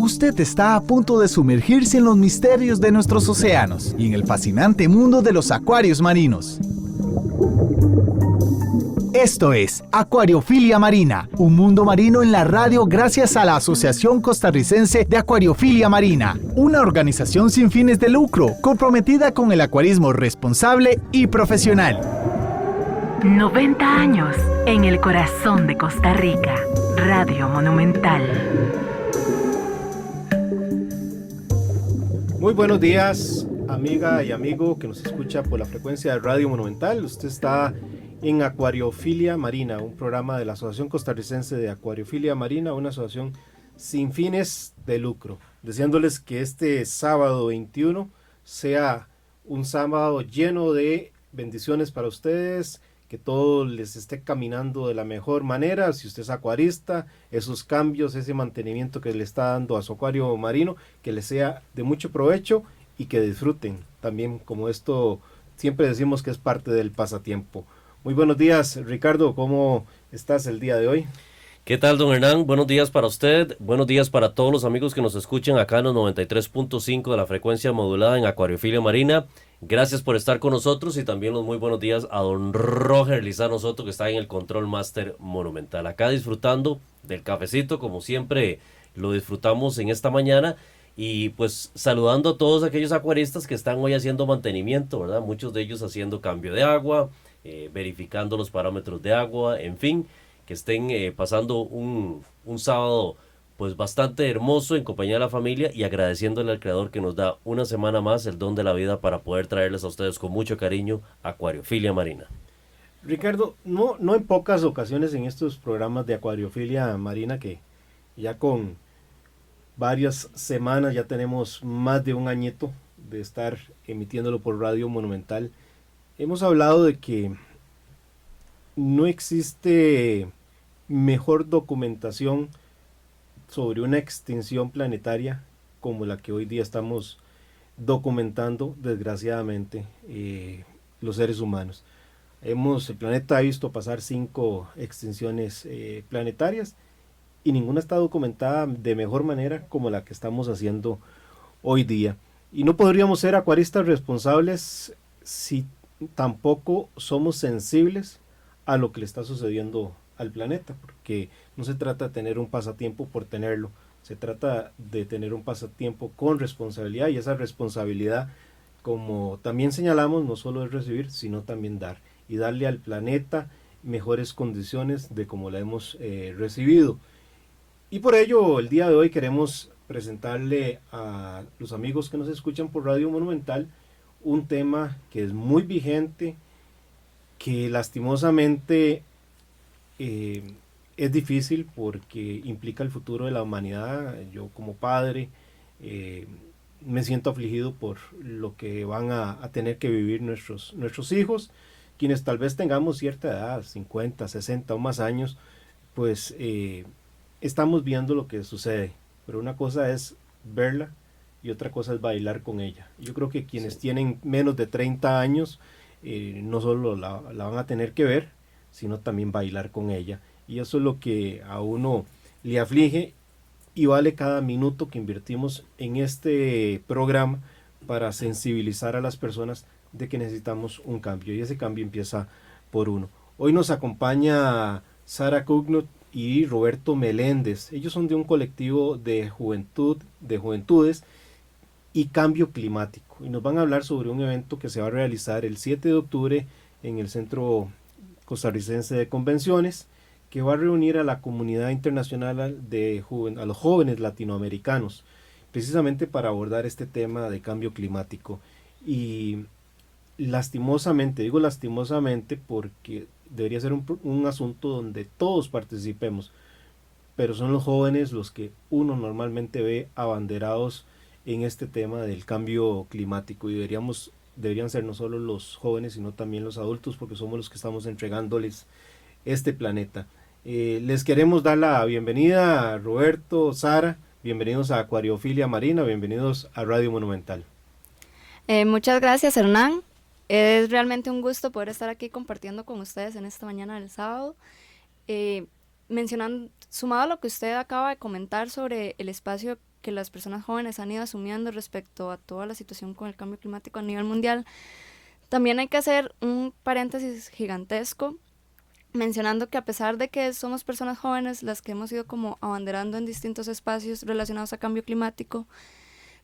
Usted está a punto de sumergirse en los misterios de nuestros océanos y en el fascinante mundo de los acuarios marinos. Esto es Acuariofilia Marina, un mundo marino en la radio gracias a la Asociación Costarricense de Acuariofilia Marina, una organización sin fines de lucro comprometida con el acuarismo responsable y profesional. 90 años en el corazón de Costa Rica. Radio Monumental. Muy buenos días, amiga y amigo que nos escucha por la frecuencia de Radio Monumental. Usted está en Acuariofilia Marina, un programa de la Asociación Costarricense de Acuariofilia Marina, una asociación sin fines de lucro. Deseándoles que este sábado 21 sea un sábado lleno de bendiciones para ustedes, que todo les esté caminando de la mejor manera. Si usted es acuarista, esos cambios, ese mantenimiento que le está dando a su acuario marino, que les sea de mucho provecho y que disfruten también, como esto siempre decimos que es parte del pasatiempo. Muy buenos días, Ricardo, ¿cómo estás el día de hoy? ¿Qué tal, don Hernán? Buenos días para usted, buenos días para todos los amigos que nos escuchan acá en los 93.5 de la frecuencia modulada en Acuariofilia Marina. Gracias por estar con nosotros y también los muy buenos días a don Roger Lizano Soto, que está en el Control Master Monumental. Acá disfrutando del cafecito, como siempre lo disfrutamos en esta mañana, y pues saludando a todos aquellos acuaristas que están hoy haciendo mantenimiento, ¿verdad? Muchos de ellos haciendo cambio de agua, verificando los parámetros de agua, en fin, que estén pasando un sábado pues bastante hermoso en compañía de la familia y agradeciéndole al Creador que nos da una semana más el don de la vida para poder traerles a ustedes con mucho cariño Acuariofilia Marina. Ricardo, no en pocas ocasiones en estos programas de Acuariofilia Marina, que ya con varias semanas, ya tenemos más de un añito de estar emitiéndolo por Radio Monumental, hemos hablado de que no existe mejor documentación sobre una extinción planetaria como la que hoy día estamos documentando, desgraciadamente, los seres humanos. El planeta ha visto pasar 5 extinciones planetarias y ninguna está documentada de mejor manera como la que estamos haciendo hoy día. Y no podríamos ser acuaristas responsables si tampoco somos sensibles a lo que le está sucediendo al planeta, porque no se trata de tener un pasatiempo por tenerlo, se trata de tener un pasatiempo con responsabilidad, y esa responsabilidad, como también señalamos, no solo es recibir, sino también dar, y darle al planeta mejores condiciones de como la hemos recibido. Y por ello el día de hoy queremos presentarle a los amigos que nos escuchan por Radio Monumental un tema que es muy vigente, que lastimosamente es difícil porque implica el futuro de la humanidad. Yo como padre me siento afligido por lo que van a tener que vivir nuestros hijos, quienes tal vez tengamos cierta edad, 50, 60 o más años, pues estamos viendo lo que sucede, pero una cosa es verla y otra cosa es bailar con ella. Yo creo que quienes tienen menos de 30 años no solo la van a tener que ver, sino también bailar con ella. Y eso es lo que a uno le aflige, y vale cada minuto que invertimos en este programa para sensibilizar a las personas de que necesitamos un cambio, y ese cambio empieza por uno. Hoy nos acompaña Sara Cugnot y Roberto Meléndez. Ellos son de un colectivo de juventudes y cambio climático, y nos van a hablar sobre un evento que se va a realizar el 7 de octubre en el Centro Costarricense de Convenciones, que va a reunir a la comunidad internacional a los jóvenes latinoamericanos, precisamente para abordar este tema de cambio climático. Y lastimosamente, digo lastimosamente porque debería ser un asunto donde todos participemos, pero son los jóvenes los que uno normalmente ve abanderados en este tema del cambio climático, y deberían ser no solo los jóvenes, sino también los adultos, porque somos los que estamos entregándoles este planeta. Les queremos dar la bienvenida a Roberto, Sara, bienvenidos a Acuariofilia Marina, bienvenidos a Radio Monumental. Muchas gracias, Hernán. Es realmente un gusto poder estar aquí compartiendo con ustedes en esta mañana del sábado. Sumado a lo que usted acaba de comentar sobre el espacio que las personas jóvenes han ido asumiendo respecto a toda la situación con el cambio climático a nivel mundial, también hay que hacer un paréntesis gigantesco mencionando que a pesar de que somos personas jóvenes las que hemos ido como abanderando en distintos espacios relacionados a cambio climático,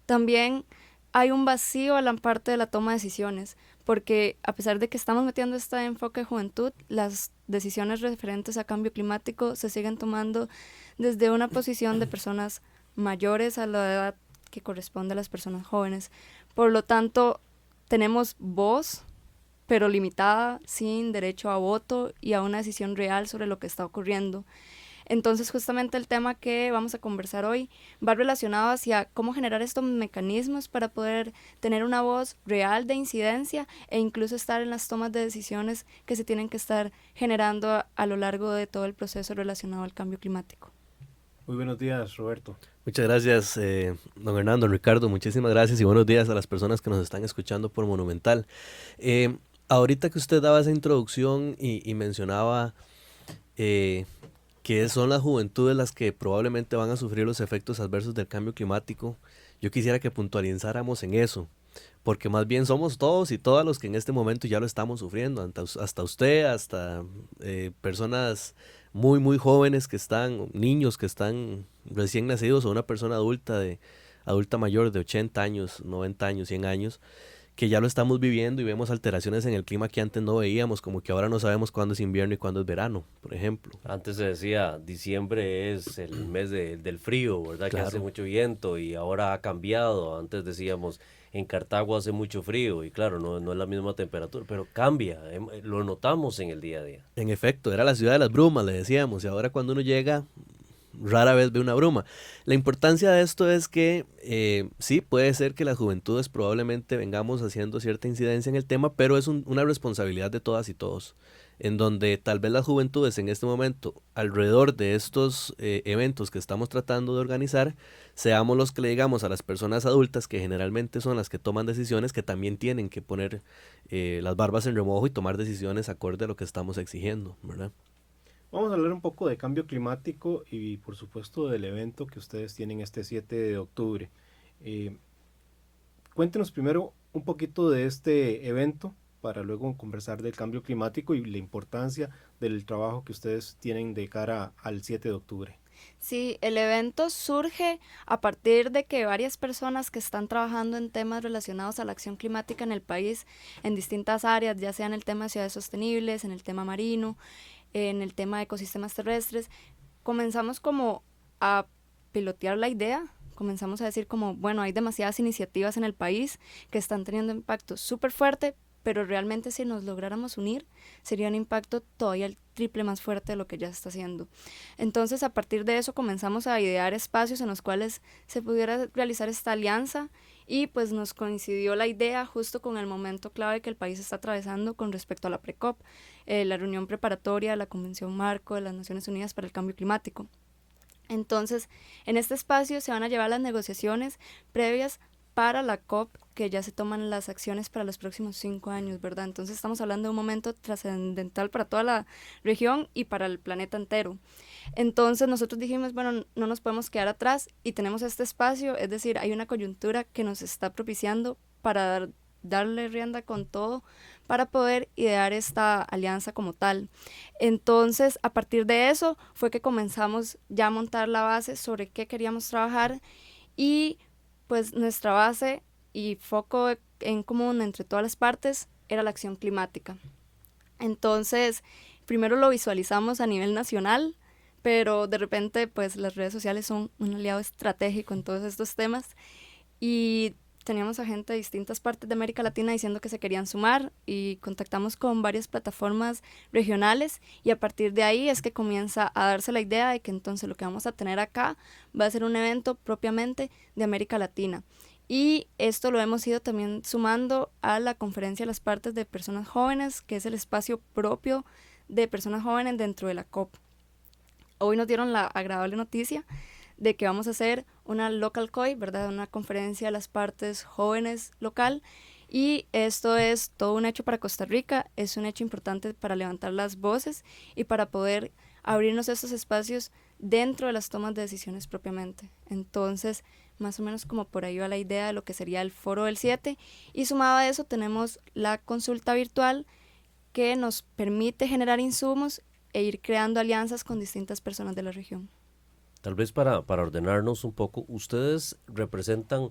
también hay un vacío a la parte de la toma de decisiones, porque a pesar de que estamos metiendo este enfoque de juventud, las decisiones referentes a cambio climático se siguen tomando desde una posición de personas mayores a la edad que corresponde a las personas jóvenes. Por lo tanto, tenemos voz, pero limitada, sin derecho a voto y a una decisión real sobre lo que está ocurriendo. Entonces, justamente el tema que vamos a conversar hoy va relacionado hacia cómo generar estos mecanismos para poder tener una voz real de incidencia e incluso estar en las tomas de decisiones que se tienen que estar generando a lo largo de todo el proceso relacionado al cambio climático. Muy buenos días, Roberto. Muchas gracias, don Hernando, don Ricardo, muchísimas gracias y buenos días a las personas que nos están escuchando por Monumental. Ahorita que usted daba esa introducción y mencionaba que son las juventudes las que probablemente van a sufrir los efectos adversos del cambio climático, yo quisiera que puntualizáramos en eso, porque más bien somos todos y todas los que en este momento ya lo estamos sufriendo, hasta usted, hasta personas muy jóvenes que están, niños que están recién nacidos o una persona adulta mayor de 80 años, 90 años, 100 años, que ya lo estamos viviendo y vemos alteraciones en el clima que antes no veíamos, como que ahora no sabemos cuándo es invierno y cuándo es verano, por ejemplo. Antes se decía, diciembre es el mes del frío, ¿verdad? Claro. Que hace mucho viento y ahora ha cambiado. Antes decíamos, en Cartago hace mucho frío y claro, no es la misma temperatura, pero cambia, lo notamos en el día a día. En efecto, era la ciudad de las brumas, le decíamos, y ahora cuando uno llega, rara vez ve una bruma. La importancia de esto es que sí, puede ser que las juventudes probablemente vengamos haciendo cierta incidencia en el tema, pero es una responsabilidad de todas y todos, en donde tal vez las juventudes en este momento, alrededor de estos eventos que estamos tratando de organizar, seamos los que le digamos a las personas adultas, que generalmente son las que toman decisiones, que también tienen que poner las barbas en remojo y tomar decisiones acorde a lo que estamos exigiendo, ¿verdad? Vamos a hablar un poco de cambio climático y por supuesto del evento que ustedes tienen este 7 de octubre. Cuéntenos primero un poquito de este evento para luego conversar del cambio climático y la importancia del trabajo que ustedes tienen de cara al 7 de octubre. Sí, el evento surge a partir de que varias personas que están trabajando en temas relacionados a la acción climática en el país, en distintas áreas, ya sea en el tema de ciudades sostenibles, en el tema marino, en el tema de ecosistemas terrestres, comenzamos como a pilotear la idea, comenzamos a decir como, bueno, hay demasiadas iniciativas en el país que están teniendo impacto súper fuerte, pero realmente si nos lográramos unir, sería un impacto todavía el triple más fuerte de lo que ya se está haciendo. Entonces, a partir de eso comenzamos a idear espacios en los cuales se pudiera realizar esta alianza y pues nos coincidió la idea justo con el momento clave que el país está atravesando con respecto a la PRECOP, la reunión preparatoria de la Convención Marco de las Naciones Unidas para el Cambio Climático. Entonces, en este espacio se van a llevar las negociaciones previas para la COP, que ya se toman las acciones para los próximos 5 años, ¿verdad? Entonces estamos hablando de un momento trascendental para toda la región y para el planeta entero. Entonces nosotros dijimos, bueno, no nos podemos quedar atrás y tenemos este espacio, es decir, hay una coyuntura que nos está propiciando para darle rienda con todo para poder idear esta alianza como tal. Entonces, a partir de eso fue que comenzamos ya a montar la base sobre qué queríamos trabajar y pues nuestra base y foco en común entre todas las partes era la acción climática. Entonces, primero lo visualizamos a nivel nacional, pero de repente pues las redes sociales son un aliado estratégico en todos estos temas y teníamos a gente de distintas partes de América Latina diciendo que se querían sumar y contactamos con varias plataformas regionales y a partir de ahí es que comienza a darse la idea de que entonces lo que vamos a tener acá va a ser un evento propiamente de América Latina. Y esto lo hemos ido también sumando a la conferencia de las partes de personas jóvenes, que es el espacio propio de personas jóvenes dentro de la COP. Hoy nos dieron la agradable noticia de que vamos a hacer una local COI, ¿verdad? Una conferencia de las partes jóvenes local, y esto es todo un hecho para Costa Rica, es un hecho importante para levantar las voces y para poder abrirnos estos espacios dentro de las tomas de decisiones propiamente. Entonces, más o menos como por ahí va la idea de lo que sería el Foro del 7. Y sumado a eso tenemos la consulta virtual que nos permite generar insumos e ir creando alianzas con distintas personas de la región. Tal vez para ordenarnos un poco, ¿ustedes representan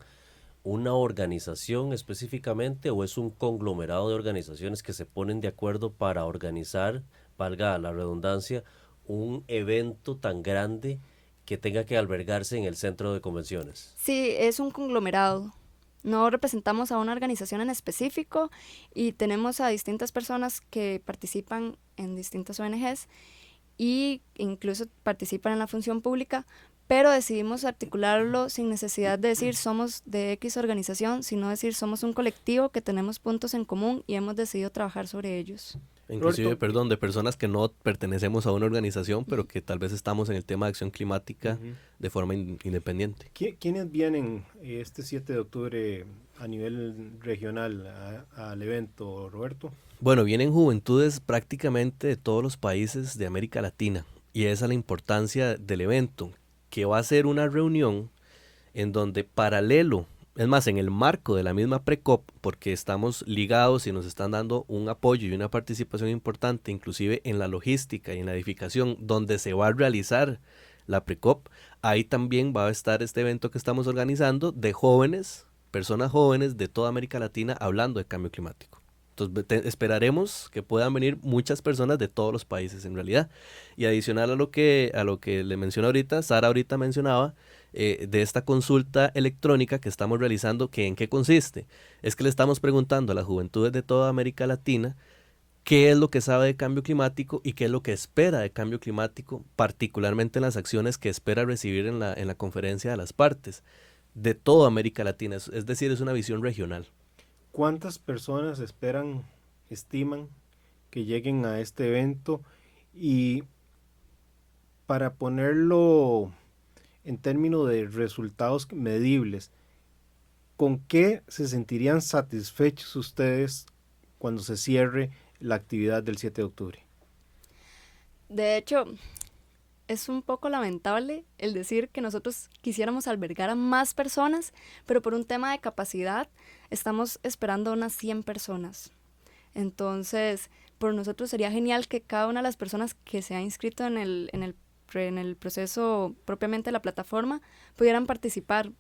una organización específicamente o es un conglomerado de organizaciones que se ponen de acuerdo para organizar, valga la redundancia, un evento tan grande que tenga que albergarse en el centro de convenciones? Sí, es un conglomerado. No representamos a una organización en específico y tenemos a distintas personas que participan en distintas ONGs y incluso participan en la función pública, pero decidimos articularlo sin necesidad de decir somos de X organización, sino decir somos un colectivo que tenemos puntos en común y hemos decidido trabajar sobre ellos. Inclusive, perdón, de personas que no pertenecemos a una organización, pero que tal vez estamos en el tema de acción climática de forma independiente. ¿Quiénes vienen este 7 de octubre a nivel regional al evento, Roberto? Bueno, vienen juventudes prácticamente de todos los países de América Latina y esa es la importancia del evento, que va a ser una reunión en donde paralelo, es más, en el marco de la misma PRECOP, porque estamos ligados y nos están dando un apoyo y una participación importante, inclusive en la logística y en la edificación, donde se va a realizar la PRECOP, ahí también va a estar este evento que estamos organizando de jóvenes, personas jóvenes de toda América Latina hablando de cambio climático. Entonces esperaremos que puedan venir muchas personas de todos los países en realidad. Y adicional a lo que le mencioné ahorita, Sara ahorita mencionaba, de esta consulta electrónica que estamos realizando, que ¿en qué consiste? Es que le estamos preguntando a las juventudes de toda América Latina qué es lo que sabe de cambio climático y qué es lo que espera de cambio climático, particularmente en las acciones que espera recibir en la conferencia de las partes, de toda América Latina, es decir, es una visión regional. ¿Cuántas personas estiman que lleguen a este evento? Y para ponerlo en términos de resultados medibles, ¿con qué se sentirían satisfechos ustedes cuando se cierre la actividad del 7 de octubre? De hecho, es un poco lamentable el decir que nosotros quisiéramos albergar a más personas, pero por un tema de capacidad estamos esperando unas 100 personas. Entonces, por nosotros sería genial que cada una de las personas que se ha inscrito en el proceso propiamente de la plataforma pudieran participar.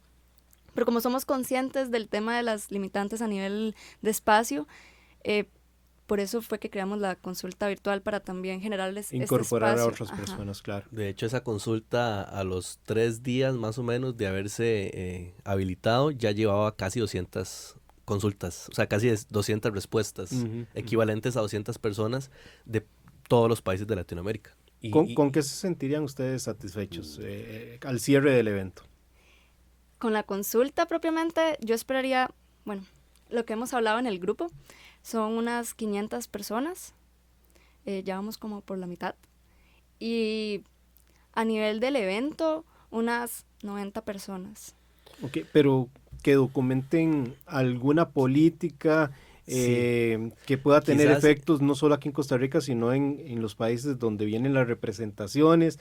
Pero como somos conscientes del tema de las limitantes a nivel de espacio, por eso fue que creamos la consulta virtual para también generarles incorporar este a espacio. otras personas, claro. De hecho, esa consulta a los 3 días más o menos de haberse habilitado ya llevaba casi 200 consultas, o sea, casi 200 respuestas, equivalentes a 200 personas de todos los países de Latinoamérica. ¿Con qué se sentirían ustedes satisfechos al cierre del evento? Con la consulta propiamente, yo esperaría, bueno, lo que hemos hablado en el grupo, son unas 500 personas, ya vamos como por la mitad, y a nivel del evento, unas 90 personas. Ok, pero que documenten alguna política que pueda tener quizás efectos no solo aquí en Costa Rica, sino en los países donde vienen las representaciones.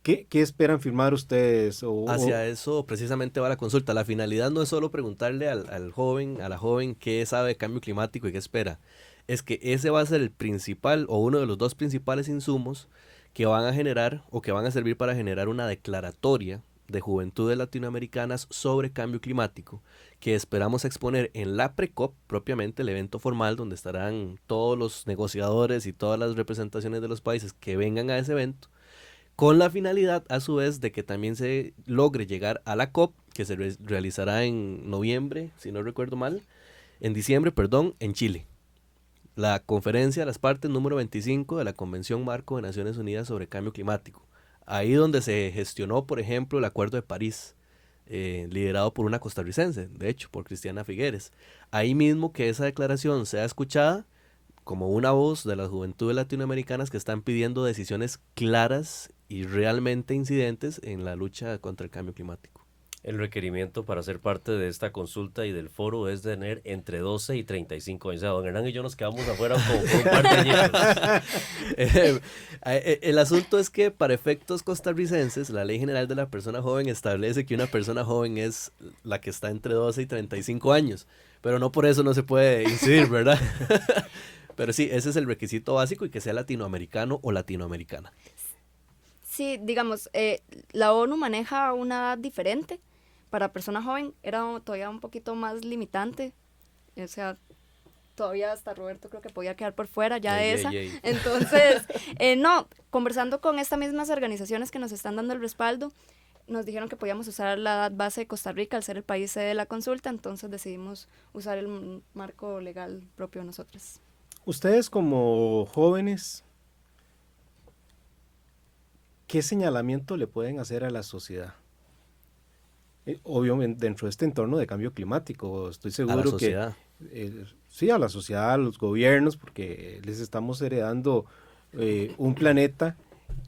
¿Qué esperan firmar ustedes? Hacia eso precisamente va la consulta. La finalidad no es solo preguntarle al joven, a la joven qué sabe de cambio climático y qué espera. Es que ese va a ser el principal o uno de los 2 principales insumos que van a generar o que van a servir para generar una declaratoria de juventudes latinoamericanas sobre cambio climático que esperamos exponer en la PRECOP, propiamente el evento formal donde estarán todos los negociadores y todas las representaciones de los países que vengan a ese evento, con la finalidad a su vez de que también se logre llegar a la COP, que se realizará en noviembre, si no recuerdo mal, en diciembre, perdón, en Chile. La conferencia de las partes número 25 de la Convención Marco de Naciones Unidas sobre Cambio Climático. Ahí donde se gestionó, por ejemplo, el Acuerdo de París, liderado por una costarricense, de hecho, por Cristiana Figueres. Ahí mismo que esa declaración sea escuchada como una voz de las juventudes latinoamericanas que están pidiendo decisiones claras y realmente incidentes en la lucha contra el cambio climático. El requerimiento para ser parte de esta consulta y del foro es tener entre 12 y 35 años. O sea, don Hernán y yo nos quedamos afuera con un par de añitos. El asunto es que para efectos costarricenses, la Ley General de la Persona Joven establece que una persona joven es la que está entre 12 y 35 años, pero no por eso no se puede incidir, ¿verdad? Pero sí, ese es el requisito básico y que sea latinoamericano o latinoamericana. Sí, digamos, la ONU maneja una edad diferente. Para persona joven era todavía un poquito más limitante. O sea, todavía hasta Roberto creo que podía quedar por fuera ya de esa. Entonces, no, conversando con estas mismas organizaciones que nos están dando el respaldo, nos dijeron que podíamos usar la edad base de Costa Rica al ser el país sede de la consulta, entonces decidimos usar el marco legal propio de nosotros. Ustedes como jóvenes, ¿qué señalamiento le pueden hacer a la sociedad? Obviamente dentro de este entorno de cambio climático, estoy seguro a la sociedad. Que sí, a la sociedad, a los gobiernos, porque les estamos heredando un planeta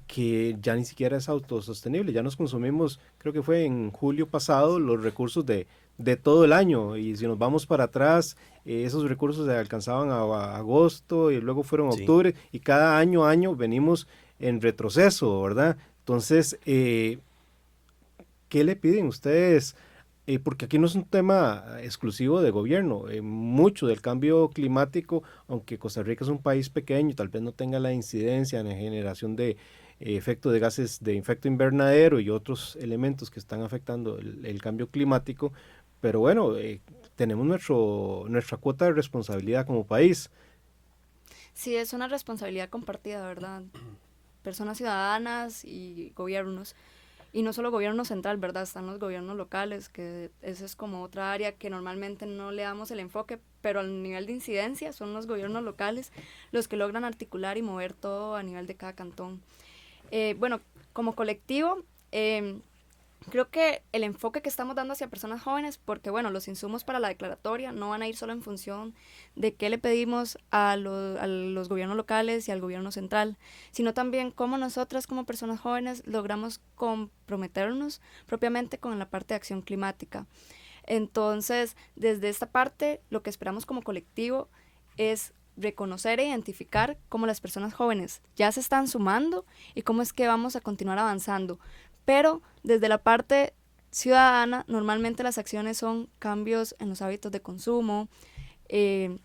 que ya ni siquiera es autosostenible. Ya nos consumimos, creo que fue en julio pasado, los recursos de todo el año, y si nos vamos para atrás, esos recursos se alcanzaban a agosto y luego fueron a octubre, y cada año venimos en retroceso, ¿verdad? Entonces, ¿qué le piden ustedes? Porque aquí no es un tema exclusivo de gobierno, mucho del cambio climático, aunque Costa Rica es un país pequeño y tal vez no tenga la incidencia en la generación de efecto de gases de efecto invernadero y otros elementos que están afectando el cambio climático, pero bueno, tenemos nuestra cuota de responsabilidad como país. Sí, es una responsabilidad compartida, ¿verdad? Personas ciudadanas y gobiernos. Y no solo gobierno central, ¿verdad? Están los gobiernos locales, que esa es como otra área que normalmente no le damos el enfoque, pero al nivel de incidencia son los gobiernos locales los que logran articular y mover todo a nivel de cada cantón. Bueno, como colectivo, creo que el enfoque que estamos dando hacia personas jóvenes, porque bueno, los insumos para la declaratoria no van a ir solo en función de qué le pedimos a los gobiernos locales y al gobierno central, sino también cómo nosotras como personas jóvenes logramos comprometernos propiamente con la parte de acción climática. Entonces, desde esta parte, lo que esperamos como colectivo es reconocer e identificar cómo las personas jóvenes ya se están sumando y cómo es que vamos a continuar avanzando. Pero desde la parte ciudadana, normalmente las acciones son cambios en los hábitos de consumo, el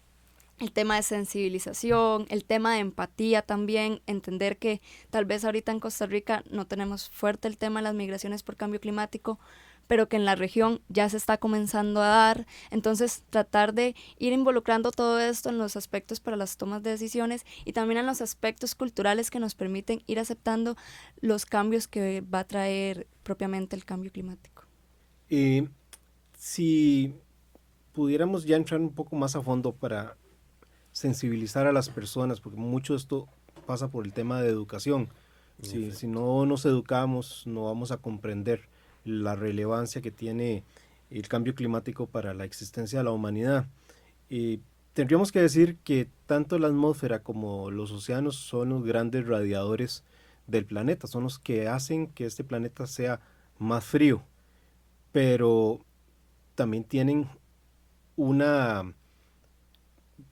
tema de sensibilización, el tema de empatía también, entender que tal vez ahorita en Costa Rica no tenemos fuerte el tema de las migraciones por cambio climático, pero que en la región ya se está comenzando a dar. Entonces, tratar de ir involucrando todo esto en los aspectos para las tomas de decisiones y también en los aspectos culturales que nos permiten ir aceptando los cambios que va a traer propiamente el cambio climático. Si pudiéramos ya entrar un poco más a fondo para sensibilizar a las personas, porque mucho de esto pasa por el tema de educación. Si no nos educamos, no vamos a comprender la relevancia que tiene el cambio climático para la existencia de la humanidad. Tendríamos que decir que tanto la atmósfera como los océanos son los grandes radiadores del planeta, son los que hacen que este planeta sea más frío, pero también tienen una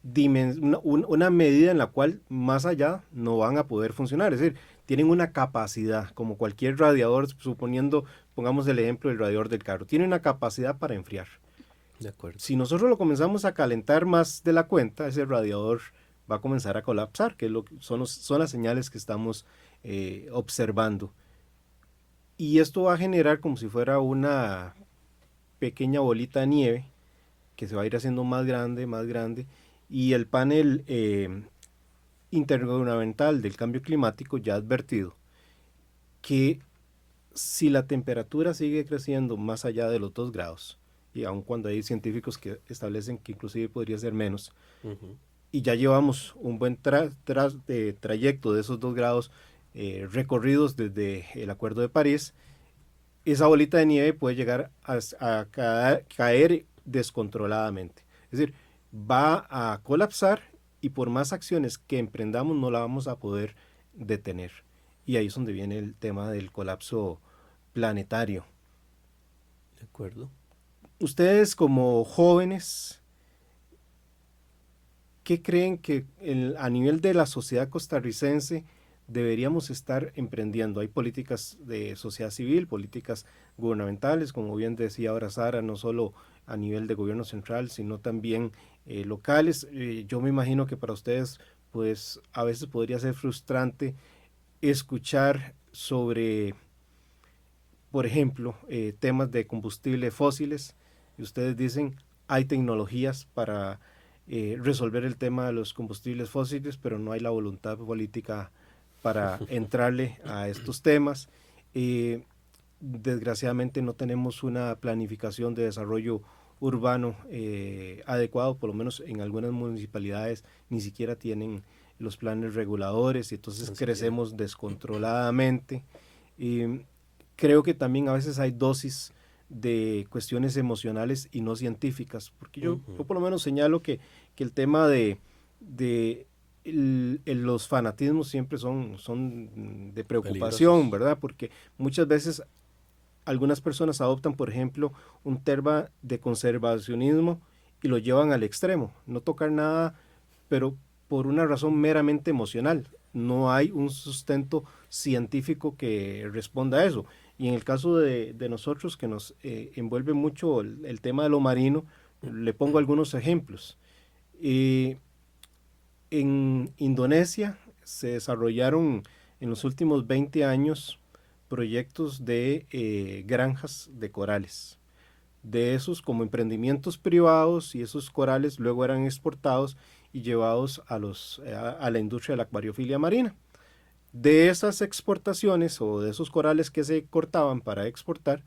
medida en la cual más allá no van a poder funcionar, es decir, tienen una capacidad, como cualquier radiador, suponiendo, pongamos el ejemplo del radiador del carro, tiene una capacidad para enfriar. De acuerdo. Si nosotros lo comenzamos a calentar más de la cuenta, ese radiador va a comenzar a colapsar, que son las señales que estamos observando. Y esto va a generar como si fuera una pequeña bolita de nieve que se va a ir haciendo más grande, y el panel intergubernamental del cambio climático ya ha advertido que si la temperatura sigue creciendo más allá de los 2 grados, y aun cuando hay científicos que establecen que inclusive podría ser menos, y ya llevamos un buen trayecto de esos 2 grados recorridos desde el Acuerdo de París, esa bolita de nieve puede llegar a caer descontroladamente. Es decir, va a colapsar y por más acciones que emprendamos no la vamos a poder detener. Y ahí es donde viene el tema del colapso planetario. De acuerdo. Ustedes como jóvenes, ¿qué creen que a nivel de la sociedad costarricense deberíamos estar emprendiendo? Hay políticas de sociedad civil, políticas gubernamentales, como bien decía ahora Sara, no solo a nivel de gobierno central, sino también locales. Yo me imagino que para ustedes, pues a veces podría ser frustrante escuchar sobre, por ejemplo, temas de combustibles fósiles, y ustedes dicen, hay tecnologías para resolver el tema de los combustibles fósiles, pero no hay la voluntad política para entrarle a estos temas. Desgraciadamente no tenemos una planificación de desarrollo urbano adecuado, por lo menos en algunas municipalidades ni siquiera tienen los planes reguladores, y entonces crecemos descontroladamente. Creo que también a veces hay dosis de cuestiones emocionales y no científicas, porque yo por lo menos señalo que el tema de los fanatismos siempre son de preocupación, ¿verdad? Porque muchas veces algunas personas adoptan, por ejemplo, un tema de conservacionismo y lo llevan al extremo, no tocar nada, pero por una razón meramente emocional. No hay un sustento científico que responda a eso. Y en el caso de nosotros, que nos envuelve mucho el tema de lo marino, le pongo algunos ejemplos. En Indonesia se desarrollaron en los últimos 20 años proyectos de granjas de corales. De esos como emprendimientos privados, y esos corales luego eran exportados y llevados a la industria de la acuariofilia marina. De esas exportaciones o de esos corales que se cortaban para exportar,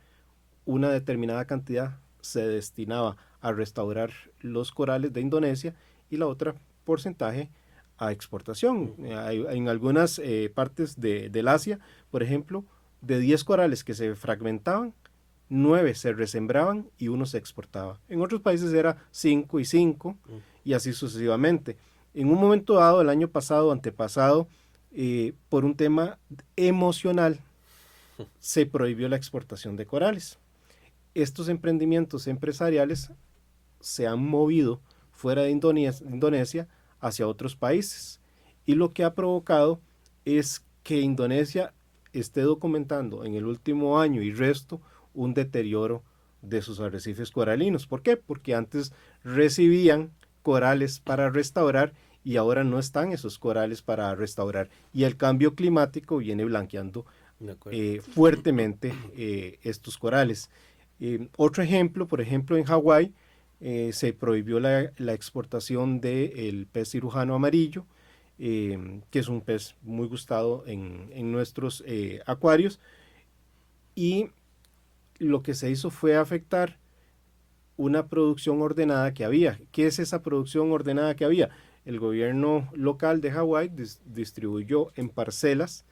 una determinada cantidad se destinaba a restaurar los corales de Indonesia y la otra porcentaje a exportación. En algunas partes del Asia, por ejemplo, de 10 corales que se fragmentaban, 9 se resembraban y 1 se exportaba. En otros países era 5 y 5 y así sucesivamente. En un momento dado, el año pasado, antepasado, por un tema emocional, se prohibió la exportación de corales. Estos emprendimientos empresariales se han movido fuera de Indonesia hacia otros países, y lo que ha provocado es que Indonesia esté documentando en el último año y resto un deterioro de sus arrecifes coralinos. ¿Por qué? Porque antes recibían corales para restaurar y ahora no están esos corales para restaurar, y el cambio climático viene blanqueando fuertemente estos corales. Otro ejemplo, por ejemplo, en Hawái se prohibió la exportación del pez cirujano amarillo, que es un pez muy gustado en nuestros acuarios, y lo que se hizo fue afectar una producción ordenada que había. ¿Qué es esa producción ordenada que había? El gobierno local de Hawái distribuyó en parcelas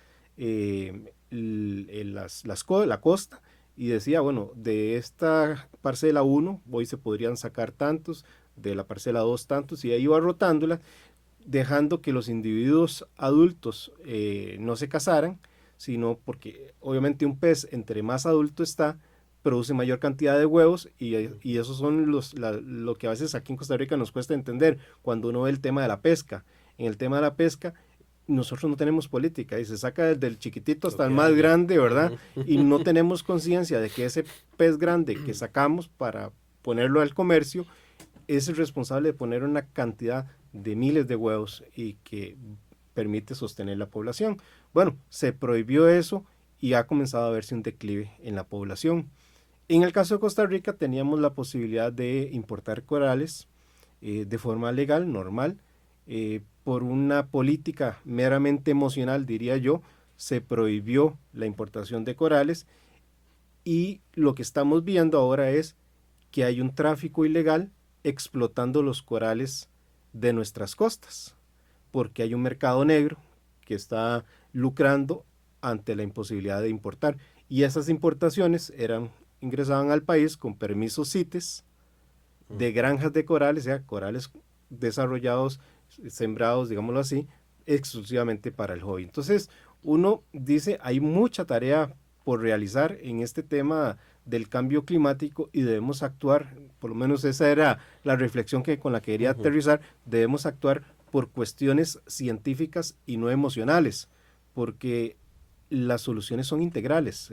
la costa, y decía, bueno, de esta parcela 1 hoy se podrían sacar tantos, de la parcela 2 tantos, y ahí iba rotándola, dejando que los individuos adultos no se casaran, sino porque obviamente un pez entre más adulto está, produce mayor cantidad de huevos, y esos son lo que a veces aquí en Costa Rica nos cuesta entender cuando uno ve el tema de la pesca. En el tema de la pesca, nosotros no tenemos política, y se saca desde el chiquitito hasta el más grande, ¿verdad? Y no tenemos conciencia de que ese pez grande que sacamos para ponerlo al comercio es el responsable de poner una cantidad de miles de huevos y que permite sostener la población. Bueno, se prohibió eso y ha comenzado a verse un declive en la población. En el caso de Costa Rica teníamos la posibilidad de importar corales de forma legal, normal. Por una política meramente emocional, diría yo, se prohibió la importación de corales, y lo que estamos viendo ahora es que hay un tráfico ilegal explotando los corales de nuestras costas, porque hay un mercado negro que está lucrando ante la imposibilidad de importar, y esas importaciones ingresaban al país con permisos CITES de granjas de corales, o sea, corales desarrollados, sembrados, digámoslo así, exclusivamente para el hobby. Entonces, uno dice, hay mucha tarea por realizar en este tema del cambio climático y debemos actuar, por lo menos esa era la reflexión con la que quería aterrizar, debemos actuar por cuestiones científicas y no emocionales, porque las soluciones son integrales,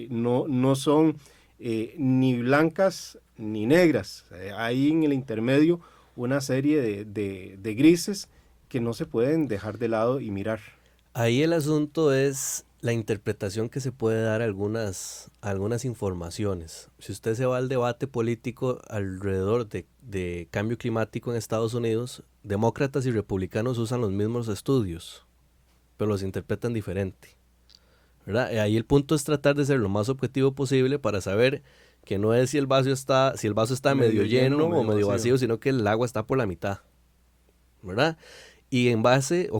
no son ni blancas ni negras, hay en el intermedio una serie de grises que no se pueden dejar de lado y mirar. Ahí el asunto es la interpretación que se puede dar a algunas informaciones. Si usted se va al debate político alrededor de cambio climático en Estados Unidos, demócratas y republicanos usan los mismos estudios, pero los interpretan diferente, ¿verdad? Ahí el punto es tratar de ser lo más objetivo posible para saber que no es si el vaso está medio lleno o medio vacío, sino que el agua está por la mitad, ¿verdad? Y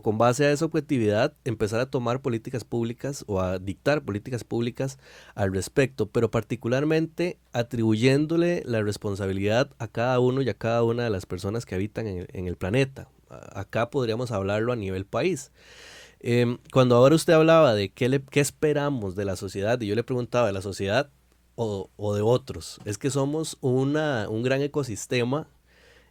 con base a esa objetividad, empezar a tomar políticas públicas o a dictar políticas públicas al respecto, pero particularmente atribuyéndole la responsabilidad a cada uno y a cada una de las personas que habitan en el planeta. Acá podríamos hablarlo a nivel país. Cuando ahora usted hablaba de qué esperamos de la sociedad, y yo le preguntaba de la sociedad o de otros, es que somos un gran ecosistema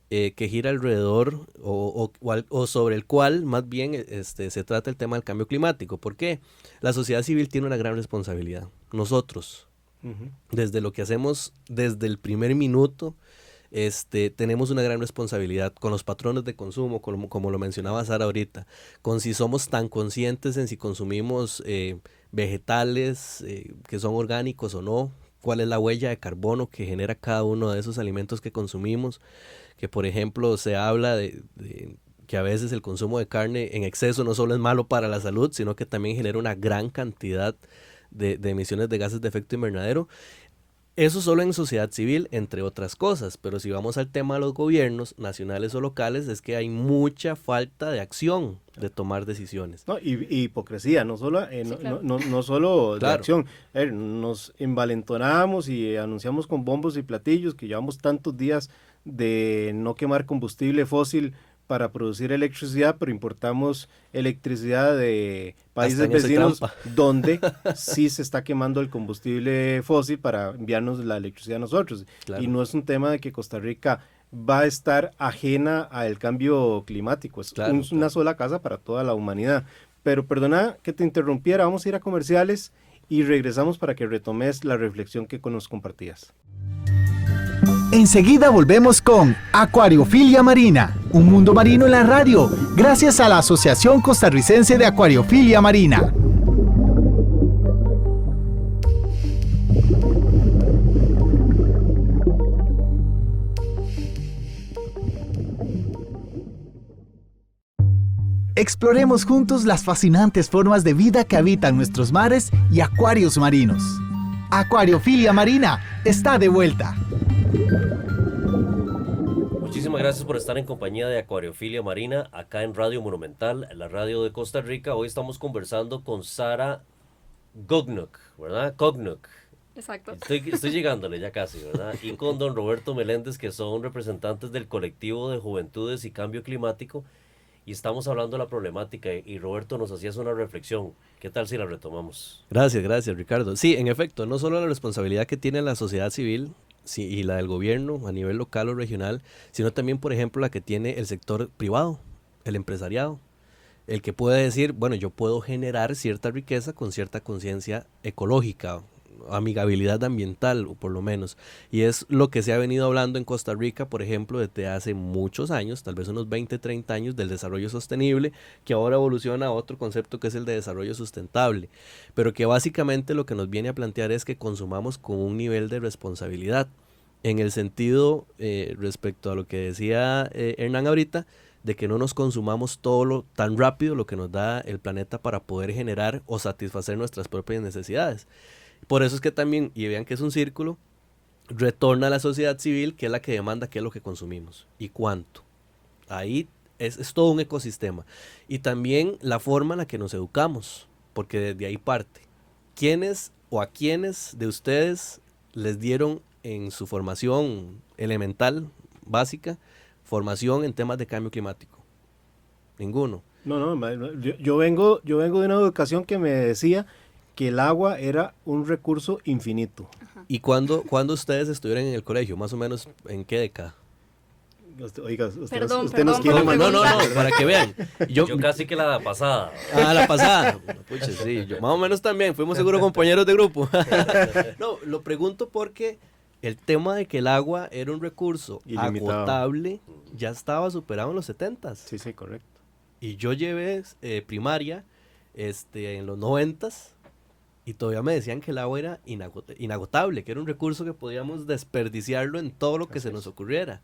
que gira alrededor o sobre el cual más bien se trata el tema del cambio climático. ¿Por qué? La sociedad civil tiene una gran responsabilidad. Nosotros, desde lo que hacemos desde el primer minuto, tenemos una gran responsabilidad con los patrones de consumo, como lo mencionaba Sara ahorita, con si somos tan conscientes en si consumimos vegetales que son orgánicos o no, cuál es la huella de carbono que genera cada uno de esos alimentos que consumimos, que por ejemplo se habla de que a veces el consumo de carne en exceso no solo es malo para la salud, sino que también genera una gran cantidad de emisiones de gases de efecto invernadero. Eso solo en sociedad civil, entre otras cosas, pero si vamos al tema de los gobiernos nacionales o locales, es que hay mucha falta de acción de tomar decisiones. No, y hipocresía, no solo, no solo de acción. Nos envalentonamos y anunciamos con bombos y platillos que llevamos tantos días de no quemar combustible fósil para producir electricidad, pero importamos electricidad de países vecinos donde sí se está quemando el combustible fósil para enviarnos la electricidad a nosotros. Claro. Y no es un tema de que Costa Rica va a estar ajena al cambio climático, es una sola casa para toda la humanidad. Pero perdona que te interrumpiera, vamos a ir a comerciales y regresamos para que retomes la reflexión que nos compartías. Enseguida volvemos con Acuariofilia Marina, un mundo marino en la radio, gracias a la Asociación Costarricense de Acuariofilia Marina. Exploremos juntos las fascinantes formas de vida que habitan nuestros mares y acuarios marinos. Acuariofilia Marina está de vuelta. Muchísimas gracias por estar en compañía de Acuariofilia Marina, acá en Radio Monumental, la radio de Costa Rica. Hoy estamos conversando con Sara Gognuk, ¿verdad? Gognuk. Exacto. Estoy llegándole ya casi, ¿verdad? Y con don Roberto Meléndez, que son representantes del colectivo de Juventudes y Cambio Climático, y estamos hablando de la problemática, y Roberto nos hacías una reflexión. ¿Qué tal si la retomamos? Gracias, Ricardo. Sí, en efecto, no solo la responsabilidad que tiene la sociedad civil y la del gobierno a nivel local o regional, sino también, por ejemplo, la que tiene el sector privado, el empresariado, el que puede decir, bueno, yo puedo generar cierta riqueza con cierta conciencia ecológica, amigabilidad ambiental, o por lo menos. Y es lo que se ha venido hablando en Costa Rica, por ejemplo, desde hace muchos años, tal vez unos 20, 30 años, del desarrollo sostenible, que ahora evoluciona a otro concepto que es el de desarrollo sustentable, pero que básicamente lo que nos viene a plantear es que consumamos con un nivel de responsabilidad, en el sentido, respecto a lo que decía Hernán ahorita, de que no nos consumamos todo tan rápido lo que nos da el planeta para poder generar o satisfacer nuestras propias necesidades. Por eso es que también, y vean que es un círculo, retorna a la sociedad civil, que es la que demanda qué es lo que consumimos y cuánto. Ahí es todo un ecosistema. Y también la forma en la que nos educamos, porque desde ahí parte. ¿Quiénes o a quiénes de ustedes les dieron en su formación elemental, básica, formación en temas de cambio climático? Ninguno. No, yo vengo de una educación que me decía que el agua era un recurso infinito. ¿Y cuándo ustedes estuvieron en el colegio? Más o menos, ¿en qué década? Oiga, Perdón, usted nos perdón quiere por la mandar. No, para que vean. Yo casi que la pasada. La pasada. Pucha, sí, yo más o menos también. Fuimos seguro compañeros de grupo. No, lo pregunto porque el tema de que el agua era un recurso Ilimitado. agotable ya estaba superado en los 70s. Sí, sí, correcto. Y yo llevé primaria en los 90s y todavía me decían que el agua era inagotable, que era un recurso que podíamos desperdiciarlo en todo lo que se nos ocurriera.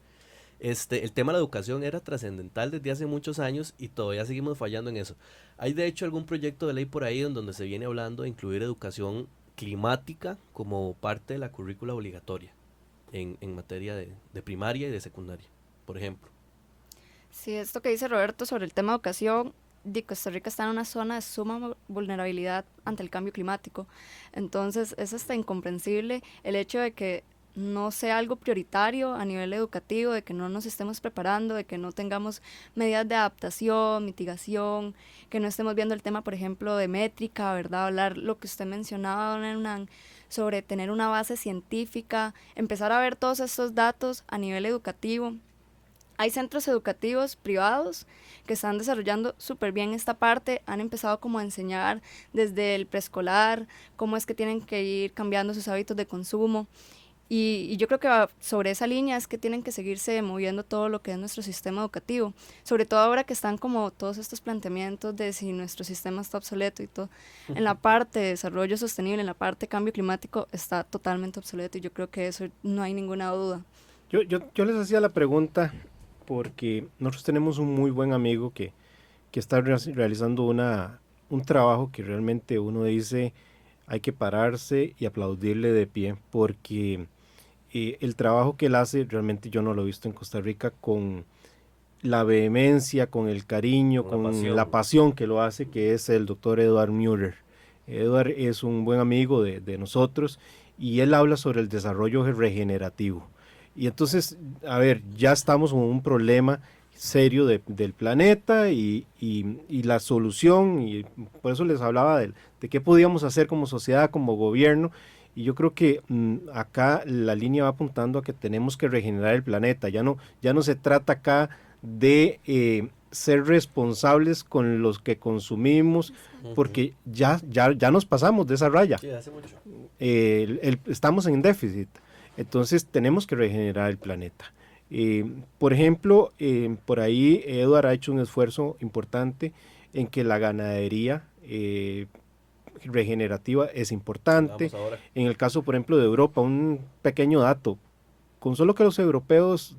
El tema de la educación era trascendental desde hace muchos años y todavía seguimos fallando en eso. Hay de hecho algún proyecto de ley por ahí en donde se viene hablando de incluir educación climática como parte de la currícula obligatoria en materia de primaria y de secundaria, por ejemplo. Sí, esto que dice Roberto sobre el tema de educación, Costa Rica está en una zona de suma vulnerabilidad ante el cambio climático. Entonces es hasta incomprensible el hecho de que no sea algo prioritario a nivel educativo, de que no nos estemos preparando, de que no tengamos medidas de adaptación, mitigación, que no estemos viendo el tema, por ejemplo, de métrica, ¿verdad? Hablar lo que usted mencionaba, don Hernán, sobre tener una base científica, empezar a ver todos estos datos a nivel educativo. Hay centros educativos privados que están desarrollando súper bien esta parte, han empezado como a enseñar desde el preescolar cómo es que tienen que ir cambiando sus hábitos de consumo. Y yo creo que sobre esa línea es que tienen que seguirse moviendo todo lo que es nuestro sistema educativo, sobre todo ahora que están como todos estos planteamientos de si nuestro sistema está obsoleto y todo. En la parte de desarrollo sostenible, en la parte de cambio climático, está totalmente obsoleto y yo creo que eso no hay ninguna duda. Yo les hacía la pregunta porque nosotros tenemos un muy buen amigo que está realizando un trabajo que realmente uno dice hay que pararse y aplaudirle de pie porque el trabajo que él hace realmente yo no lo he visto en Costa Rica con la vehemencia, con el cariño, con la pasión que lo hace, que es el doctor Edward Müller. Edward es un buen amigo de nosotros y él habla sobre el desarrollo regenerativo. Y entonces, a ver, ya estamos con un problema serio del planeta y la solución, y por eso les hablaba de qué podíamos hacer como sociedad, como gobierno, y yo creo que acá la línea va apuntando a que tenemos que regenerar el planeta, ya no se trata acá de ser responsables con los que consumimos, porque ya nos pasamos de esa raya. Sí, hace mucho. Estamos en déficit, entonces tenemos que regenerar el planeta. Por ejemplo, por ahí Edward ha hecho un esfuerzo importante en que la ganadería regenerativa es importante. En el caso, por ejemplo, de Europa, un pequeño dato, con solo que los europeos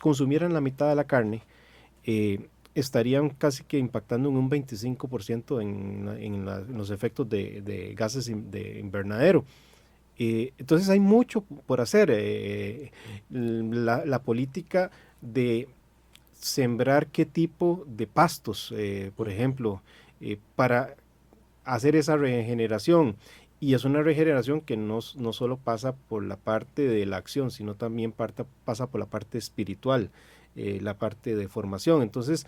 consumieran la mitad de la carne, estarían casi que impactando en un 25% en los efectos de gases de invernadero. Entonces hay mucho por hacer. La política de sembrar qué tipo de pastos, por ejemplo, para hacer esa regeneración. Y es una regeneración que no solo pasa por la parte de la acción, sino también pasa por la parte espiritual, la parte de formación. Entonces,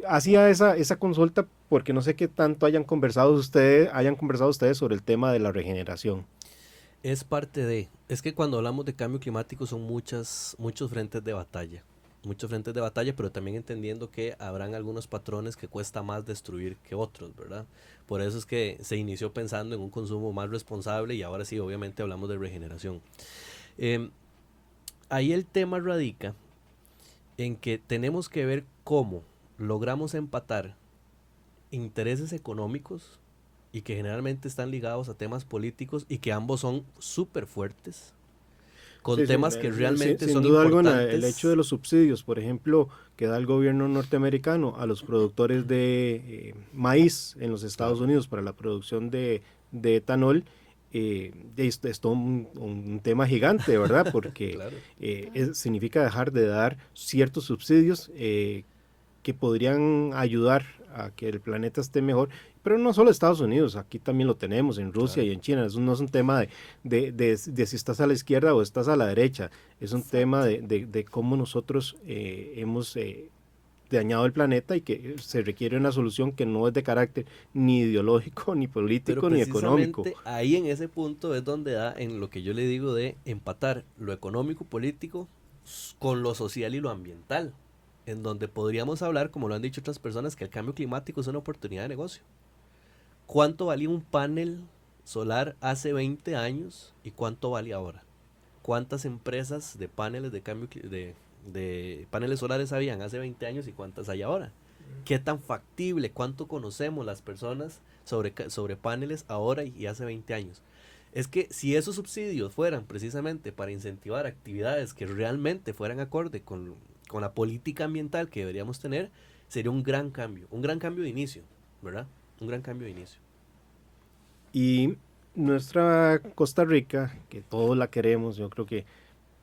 hacía esa consulta porque no sé qué tanto hayan conversado ustedes sobre el tema de la regeneración. Es parte es que cuando hablamos de cambio climático son muchos frentes de batalla, pero también entendiendo que habrán algunos patrones que cuesta más destruir que otros, ¿verdad? Por eso es que se inició pensando en un consumo más responsable y ahora sí, obviamente hablamos de regeneración. Ahí el tema radica en que tenemos que ver cómo logramos empatar intereses económicos y que generalmente están ligados a temas políticos y que ambos son súper fuertes, con temas que realmente son sin duda importantes. Alguna, el hecho de los subsidios, por ejemplo, que da el gobierno norteamericano a los productores de maíz en los Estados Unidos para la producción de etanol, es todo un tema gigante, ¿verdad? Porque claro. Significa dejar de dar ciertos subsidios que podrían ayudar a que el planeta esté mejor, pero no solo Estados Unidos, aquí también lo tenemos en Rusia y en China. Eso no es un tema de si estás a la izquierda o estás a la derecha, es un tema de cómo nosotros hemos dañado el planeta y que se requiere una solución que no es de carácter ni ideológico, ni político, Pero ni económico. ahí en ese punto es donde da en lo que yo le digo de empatar lo económico, político con lo social y lo ambiental, en donde podríamos hablar, como lo han dicho otras personas, que el cambio climático es una oportunidad de negocio. ¿Cuánto valía un panel solar hace 20 años y cuánto vale ahora? ¿Cuántas empresas de paneles de paneles solares habían hace 20 años y cuántas hay ahora? ¿Qué tan factible, cuánto conocemos las personas sobre paneles ahora y hace 20 años? Es que si esos subsidios fueran precisamente para incentivar actividades que realmente fueran acorde con la política ambiental que deberíamos tener, sería un gran cambio de inicio, ¿verdad? Un gran cambio de inicio. Y nuestra Costa Rica, que todos la queremos, yo creo que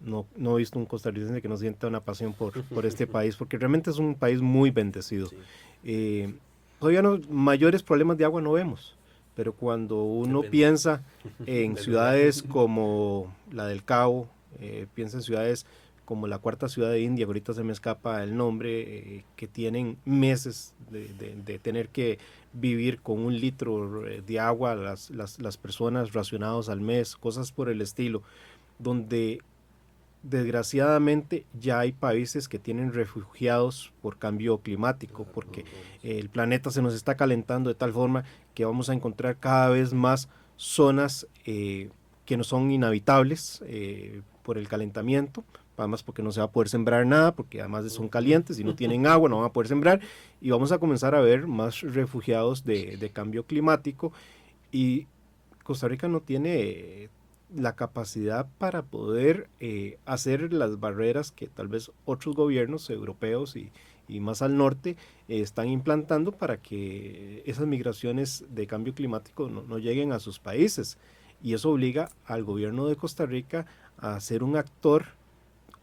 no he visto un costarricense que no sienta una pasión por este país, porque realmente es un país muy bendecido. Sí. Todavía mayores problemas de agua no vemos, pero cuando uno piensa en ciudades como la del Cabo, piensa en ciudades como la cuarta ciudad de India, que ahorita se me escapa el nombre, que tienen meses de tener que vivir con 1 litro de agua las personas racionados al mes, cosas por el estilo, donde desgraciadamente ya hay países que tienen refugiados por cambio climático, porque el planeta se nos está calentando de tal forma que vamos a encontrar cada vez más zonas que no son inhabitables por el calentamiento, además porque no se va a poder sembrar nada, porque además son calientes y no tienen agua, no van a poder sembrar, y vamos a comenzar a ver más refugiados de cambio climático, y Costa Rica no tiene la capacidad para poder hacer las barreras que tal vez otros gobiernos europeos y más al norte están implantando para que esas migraciones de cambio climático no lleguen a sus países, y eso obliga al gobierno de Costa Rica a ser un actor,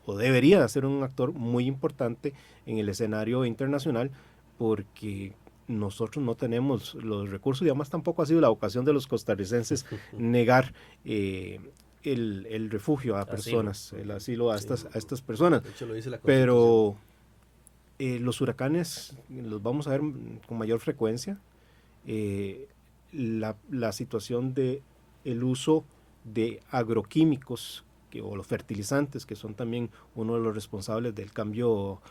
o debería ser un actor muy importante en el escenario internacional, porque nosotros no tenemos los recursos y además tampoco ha sido la vocación de los costarricenses negar el refugio a personas, el asilo a estas personas. De hecho, lo dice la pero los huracanes los vamos a ver con mayor frecuencia. La situación de el uso de agroquímicos o los fertilizantes, que son también uno de los responsables del cambio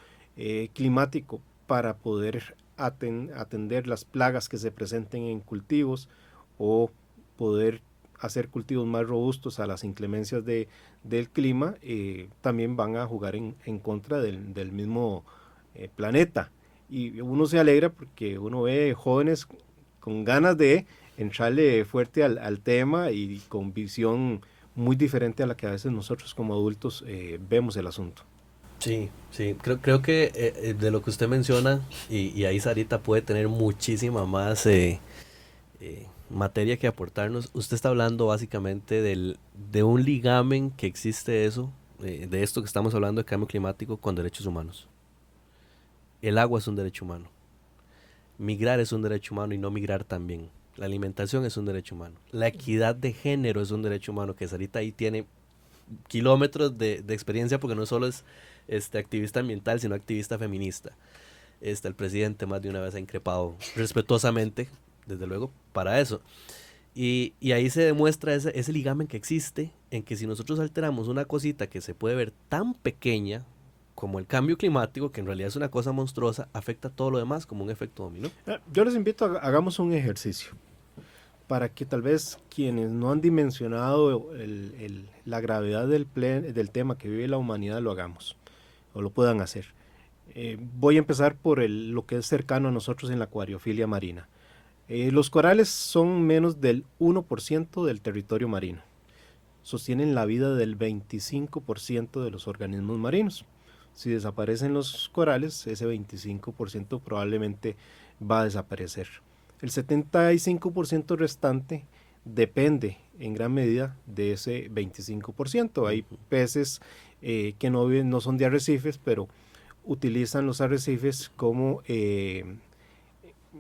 climático, para poder atender las plagas que se presenten en cultivos o poder hacer cultivos más robustos a las inclemencias del clima, también van a jugar en contra del mismo planeta. Y uno se alegra porque uno ve jóvenes con ganas de entrarle fuerte al tema y con visión muy diferente a la que a veces nosotros como adultos vemos el asunto. Sí, creo que de lo que usted menciona, y ahí Sarita puede tener muchísima más materia que aportarnos. Usted está hablando básicamente de un ligamen que existe de esto que estamos hablando de cambio climático con derechos humanos. El agua es un derecho humano. Migrar es un derecho humano y no migrar también. La alimentación es un derecho humano. La equidad de género es un derecho humano, que Sarita ahí tiene kilómetros de experiencia, porque no solo es activista ambiental, sino activista feminista. El presidente más de una vez ha increpado respetuosamente, desde luego, para eso. Y ahí se demuestra ese ligamen que existe, en que si nosotros alteramos una cosita que se puede ver tan pequeña como el cambio climático, que en realidad es una cosa monstruosa, afecta todo lo demás como un efecto dominó. Yo les invito a hagamos un ejercicio para que tal vez quienes no han dimensionado la gravedad del tema que vive la humanidad lo hagamos o lo puedan hacer. Voy a empezar por lo que es cercano a nosotros en la acuariofilia marina. Los corales son menos del 1% del territorio marino. Sostienen la vida del 25% de los organismos marinos. Si desaparecen los corales, ese 25% probablemente va a desaparecer. El 75% restante depende en gran medida de ese 25%. Hay peces que no son de arrecifes, pero utilizan los arrecifes como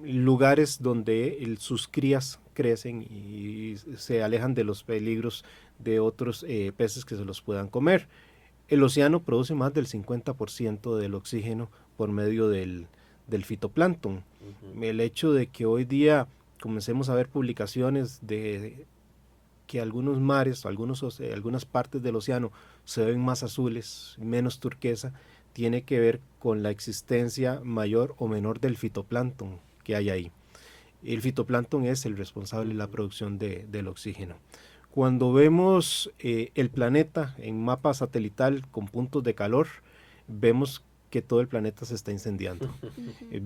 lugares donde sus crías crecen y se alejan de los peligros de otros peces que se los puedan comer. el océano produce más del 50% del oxígeno por medio del fitoplancton. El hecho de que hoy día comencemos a ver publicaciones de que algunos mares, algunas partes del océano se ven más azules, menos turquesa, tiene que ver con la existencia mayor o menor del fitoplancton que hay ahí. El fitoplancton es el responsable de la producción del oxígeno. Cuando vemos el planeta en mapa satelital con puntos de calor, vemos que todo el planeta se está incendiando.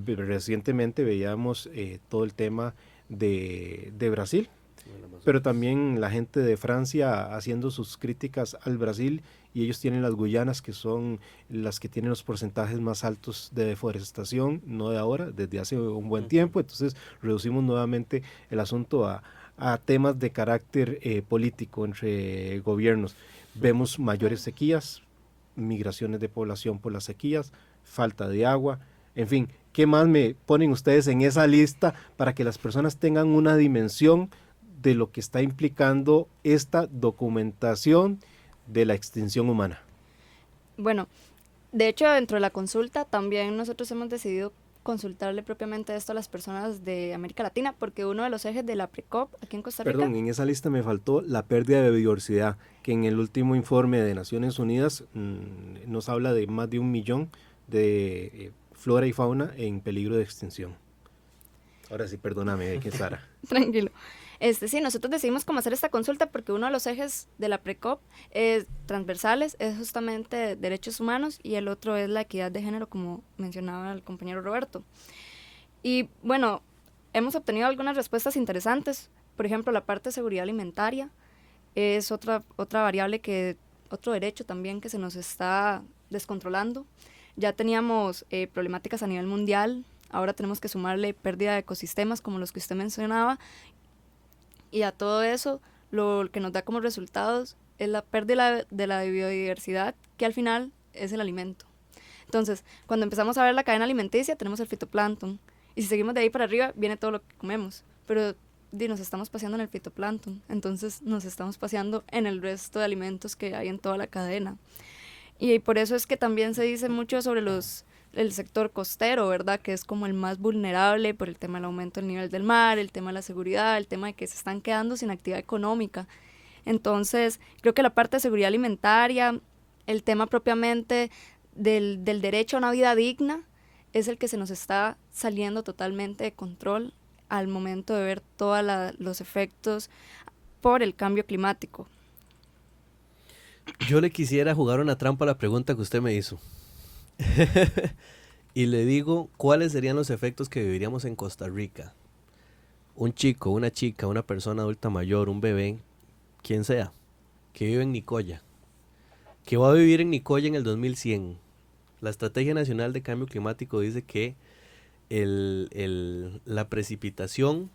Recientemente veíamos todo el tema de Brasil, pero también la gente de Francia haciendo sus críticas al Brasil, y ellos tienen las Guyanas, que son las que tienen los porcentajes más altos de deforestación, no de ahora, desde hace un buen tiempo. Entonces reducimos nuevamente el asunto a temas de carácter político entre gobiernos. Vemos mayores sequías, migraciones de población por las sequías, falta de agua, en fin. ¿Qué más me ponen ustedes en esa lista para que las personas tengan una dimensión de lo que está implicando esta documentación de la extinción humana? Bueno, de hecho, dentro de la consulta también nosotros hemos decidido consultarle propiamente esto a las personas de América Latina, porque uno de los ejes de la PRECOP aquí en Costa Rica... Perdón, en esa lista me faltó la pérdida de biodiversidad, que en el último informe de Naciones Unidas nos habla de más de 1 millón de flora y fauna en peligro de extinción. Ahora sí, perdóname, que Sara. Tranquilo. Sí, nosotros decidimos cómo hacer esta consulta porque uno de los ejes de la PRECOP transversales es justamente derechos humanos y el otro es la equidad de género, como mencionaba el compañero Roberto. Y bueno, hemos obtenido algunas respuestas interesantes. Por ejemplo, la parte de seguridad alimentaria es otra variable, otro derecho también que se nos está descontrolando. Ya teníamos problemáticas a nivel mundial, ahora tenemos que sumarle pérdida de ecosistemas como los que usted mencionaba. Y a todo eso, lo que nos da como resultados es la pérdida de la biodiversidad, que al final es el alimento. Entonces, cuando empezamos a ver la cadena alimenticia, tenemos el fitoplancton. Y si seguimos de ahí para arriba, viene todo lo que comemos. Pero nos estamos paseando en el fitoplancton. Entonces, nos estamos paseando en el resto de alimentos que hay en toda la cadena. Y por eso es que también se dice mucho sobre el sector costero, ¿verdad? Que es como el más vulnerable por el tema del aumento del nivel del mar, el tema de la seguridad, el tema de que se están quedando sin actividad económica. Entonces, creo que la parte de seguridad alimentaria, el tema propiamente del derecho a una vida digna, es el que se nos está saliendo totalmente de control al momento de ver todos los efectos por el cambio climático. Yo le quisiera jugar una trampa a la pregunta que usted me hizo. Y le digo, ¿cuáles serían los efectos que viviríamos en Costa Rica? Un chico, una chica, una persona adulta mayor, un bebé, quien sea, que vive en Nicoya, que va a vivir en Nicoya en el 2100. La Estrategia Nacional de Cambio Climático dice que la precipitación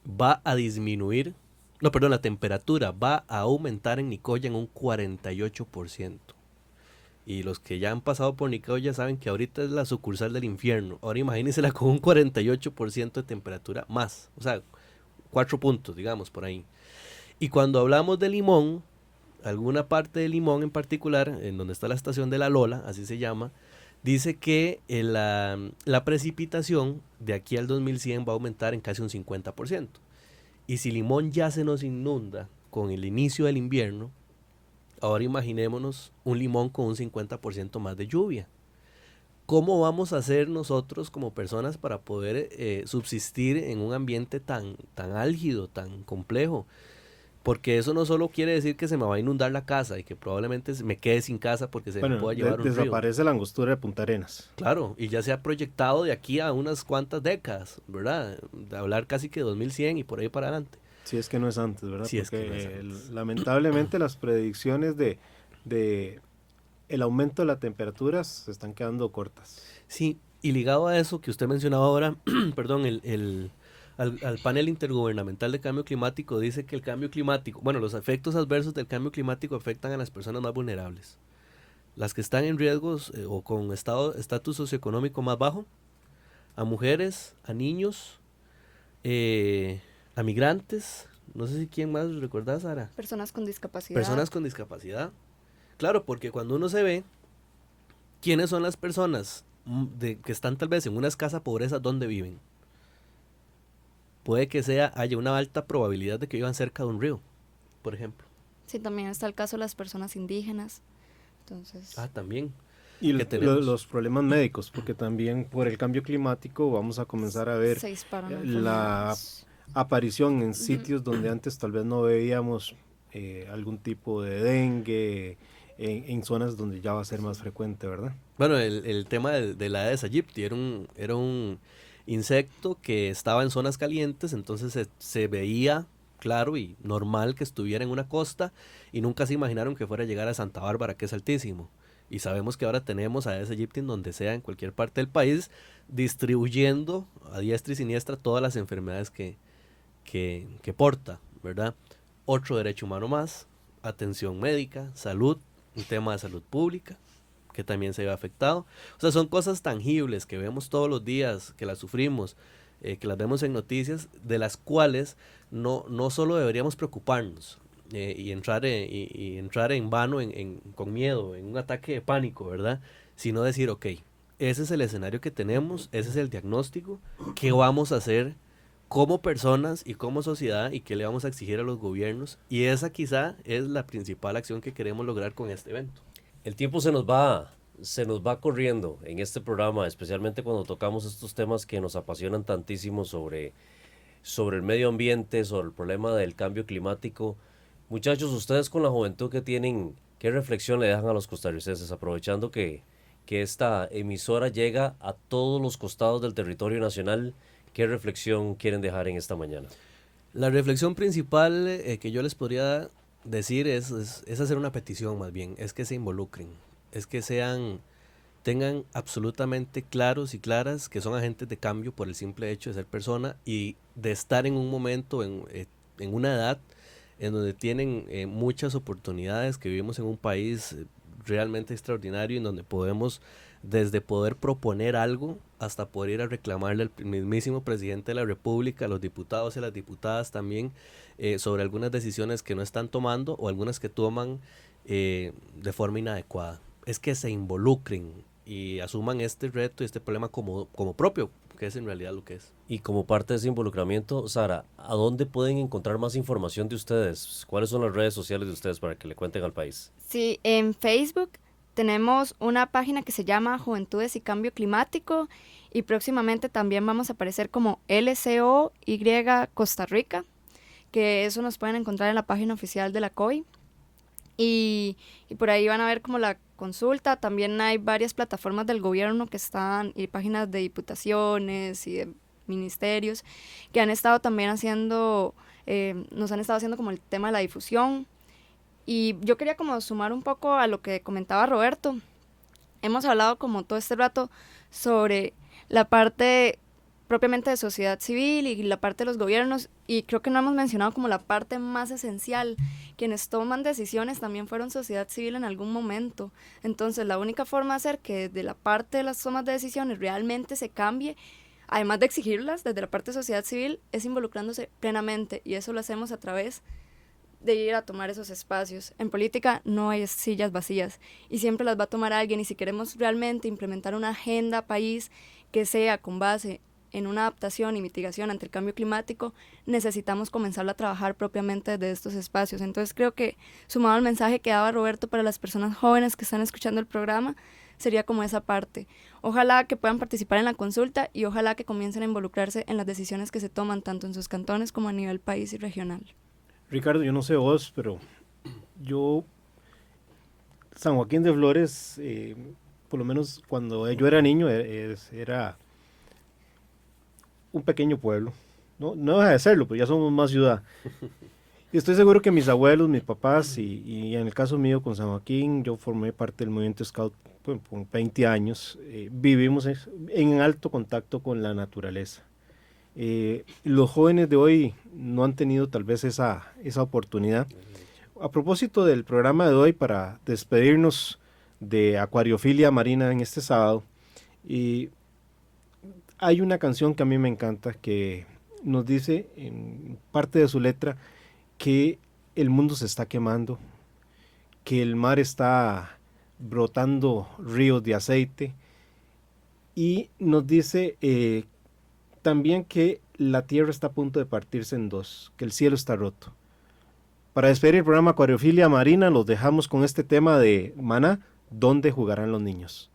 va a disminuir, la temperatura va a aumentar en Nicoya en un 48%. Y los que ya han pasado por Nicoya saben que ahorita es la sucursal del infierno. Ahora imagínensela con un 48% de temperatura más. O sea, 4 puntos, digamos, por ahí. Y cuando hablamos de Limón, alguna parte de Limón en particular, en donde está la estación de La Lola, así se llama, dice que la precipitación de aquí al 2100 va a aumentar en casi un 50%. Y si Limón ya se nos inunda con el inicio del invierno, ahora imaginémonos un Limón con un 50% más de lluvia. ¿Cómo vamos a hacer nosotros como personas para poder subsistir en un ambiente tan álgido, tan complejo? Porque eso no solo quiere decir que se me va a inundar la casa y que probablemente me quede sin casa porque se me pueda llevar un río. Desaparece la angostura de Punta Arenas. Claro, y ya se ha proyectado de aquí a unas cuantas décadas, ¿verdad? De hablar casi que 2100 y por ahí para adelante. Si es que no es antes, ¿verdad? Sí, porque es que no es antes. Lamentablemente las predicciones de el aumento de las temperaturas se están quedando cortas. Sí, y ligado a eso que usted mencionaba ahora, perdón, al panel intergubernamental de cambio climático dice que el cambio climático, los efectos adversos del cambio climático afectan a las personas más vulnerables, las que están en riesgos o con estatus socioeconómico más bajo, a mujeres, a niños, a migrantes, no sé si quién más recordás, Sara. Personas con discapacidad. Personas con discapacidad, Claro, porque cuando uno se ve quiénes son las personas que están tal vez en una escasa pobreza, ¿dónde viven? Puede que haya una alta probabilidad de que vivan cerca de un río, por ejemplo. Sí, también está el caso de las personas indígenas. Entonces, También. Y ¿Qué tenemos? los problemas médicos, porque también por el cambio climático vamos a comenzar a ver se disparan la enfermedades. aparición en sitios donde antes tal vez no veíamos algún tipo de dengue, en zonas donde ya va a ser más frecuente, ¿verdad? Bueno, el tema de la Aedes aegypti era un insecto que estaba en zonas calientes, entonces se veía claro y normal que estuviera en una costa y nunca se imaginaron que fuera a llegar a Santa Bárbara, que es altísimo. Y sabemos que ahora tenemos Aedes aegypti en donde sea, en cualquier parte del país, distribuyendo a diestra y siniestra todas las enfermedades que porta, ¿verdad? Otro derecho humano más, atención médica, salud, un tema de salud pública, que también se ve afectado. O sea, son cosas tangibles que vemos todos los días, que las sufrimos, que las vemos en noticias, de las cuales no solo deberíamos preocuparnos y entrar en vano, con miedo, en un ataque de pánico, ¿verdad? Sino decir, ok, ese es el escenario que tenemos, ese es el diagnóstico, ¿qué vamos a hacer como personas y como sociedad y qué le vamos a exigir a los gobiernos? Y esa quizá es la principal acción que queremos lograr con este evento. El tiempo se nos va corriendo en este programa, especialmente cuando tocamos estos temas que nos apasionan tantísimo sobre el medio ambiente, sobre el problema del cambio climático. Muchachos, ustedes con la juventud que tienen, ¿qué reflexión le dejan a los costarricenses, aprovechando que esta emisora llega a todos los costados del territorio nacional? ¿Qué reflexión quieren dejar en esta mañana? La reflexión principal que yo les podría decir es hacer una petición, más bien, es que se involucren, es que tengan absolutamente claros y claras que son agentes de cambio por el simple hecho de ser persona y de estar en un momento, en una edad en donde tienen muchas oportunidades, que vivimos en un país realmente extraordinario, en donde podemos desde poder proponer algo hasta poder ir a reclamarle al mismísimo presidente de la República, a los diputados y a las diputadas también, sobre algunas decisiones que no están tomando o algunas que toman de forma inadecuada. Es que se involucren y asuman este reto y este problema como propio, que es en realidad lo que es. Y como parte de ese involucramiento, Sara, ¿a dónde pueden encontrar más información de ustedes? ¿Cuáles son las redes sociales de ustedes para que le cuenten al país? Sí, en Facebook tenemos una página que se llama Juventudes y Cambio Climático y próximamente también vamos a aparecer como LCOY Costa Rica, que eso nos pueden encontrar en la página oficial de la COI. Y por ahí van a ver como la consulta. También hay varias plataformas del gobierno que están, y páginas de diputaciones y de ministerios que han estado también haciendo, nos han estado haciendo como el tema de la difusión. Y yo quería como sumar un poco a lo que comentaba Roberto. Hemos hablado como todo este rato sobre la parte propiamente de sociedad civil y la parte de los gobiernos, y creo que no hemos mencionado como la parte más esencial. Quienes toman decisiones también fueron sociedad civil en algún momento. Entonces la única forma de hacer que desde la parte de las tomas de decisiones realmente se cambie, además de exigirlas desde la parte de sociedad civil, es involucrándose plenamente, y eso lo hacemos a través de ir a tomar esos espacios. En política no hay sillas vacías y siempre las va a tomar alguien, y si queremos realmente implementar una agenda país que sea con base en una adaptación y mitigación ante el cambio climático, necesitamos comenzar a trabajar propiamente desde estos espacios. Entonces creo que, sumado al mensaje que daba Roberto para las personas jóvenes que están escuchando el programa, sería como esa parte. Ojalá que puedan participar en la consulta y ojalá que comiencen a involucrarse en las decisiones que se toman tanto en sus cantones como a nivel país y regional. Ricardo, yo no sé vos, pero yo, San Joaquín de Flores, por lo menos cuando yo era niño, era un pequeño pueblo. No deja de serlo, pero ya somos más ciudad. Y estoy seguro que mis abuelos, mis papás, y en el caso mío con San Joaquín, yo formé parte del movimiento Scout por 20 años, vivimos en alto contacto con la naturaleza. Los jóvenes de hoy no han tenido tal vez esa oportunidad. A propósito del programa de hoy, para despedirnos de Acuariofilia Marina en este sábado, hay una canción que a mí me encanta, que nos dice en parte de su letra que el mundo se está quemando, que el mar está brotando ríos de aceite, y nos dice también que la tierra está a punto de partirse en dos, que el cielo está roto. Para despedir el programa Acuariofilia Marina, los dejamos con este tema de Maná, ¿dónde jugarán los niños?